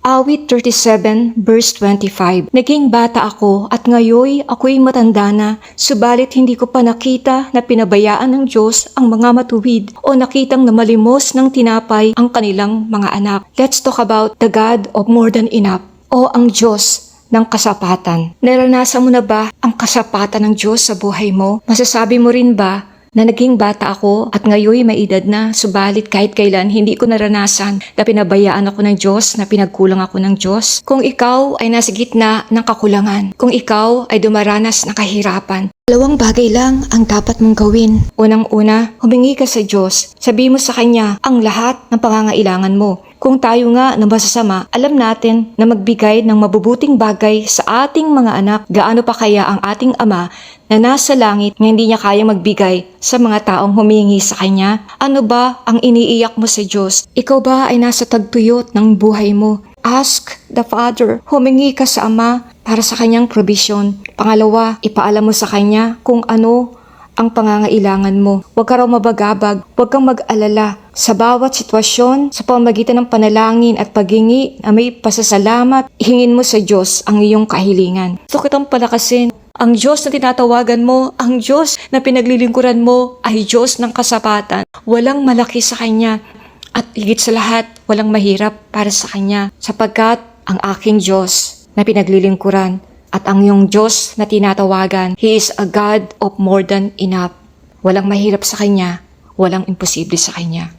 Awit 37 verse 25. Naging bata ako at ngayoy ako'y matanda na, subalit hindi ko pa nakita na pinabayaan ng Diyos ang mga matuwid o nakitang namalimos ng tinapay ang kanilang mga anak. Let's talk about the God of more than enough o ang Diyos ng kasapatan. Naranasan mo na ba ang kasapatan ng Diyos sa buhay mo? Masasabi mo rin ba na naging bata ako at ngayoy may edad na, subalit kahit kailan hindi ko naranasan na pinabayaan ako ng Diyos, na pinagkulang ako ng Diyos? Kung ikaw ay nasa gitna ng kakulangan, kung ikaw ay dumaranas ng kahirapan, dalawang bagay lang ang dapat mong gawin. Unang-una, humingi ka sa Diyos. Sabihin mo sa Kanya ang lahat ng pangangailangan mo. Kung tayo nga na masasama, alam natin na magbigay ng mabubuting bagay sa ating mga anak. Gaano pa kaya ang ating Ama na nasa langit na hindi niya kaya magbigay sa mga taong humingi sa Kanya? Ano ba ang iniiyak mo sa Diyos? Ikaw ba ay nasa tagtuyot ng buhay mo? Ask the Father. Humingi ka sa Ama para sa Kanyang provision. Pangalawa, ipaalam mo sa Kanya kung ano ang pangangailangan mo. Huwag ka raw mabagabag, huwag kang mag-alala. Sa bawat sitwasyon, sa pamamagitan ng panalangin at paghingi na may pasasalamat, ihingin mo sa Diyos ang iyong kahilingan. Gusto kitang palakasin. Ang Diyos na tinatawagan mo, ang Diyos na pinaglilingkuran mo ay Diyos ng kasapatan. Walang malaki sa Kanya. At higit sa lahat, walang mahirap para sa Kanya. Sapagkat ang aking Diyos na pinaglilingkuran at ang iyong Diyos na tinatawagan, He is a God of more than enough. Walang mahirap sa Kanya, walang imposible sa Kanya.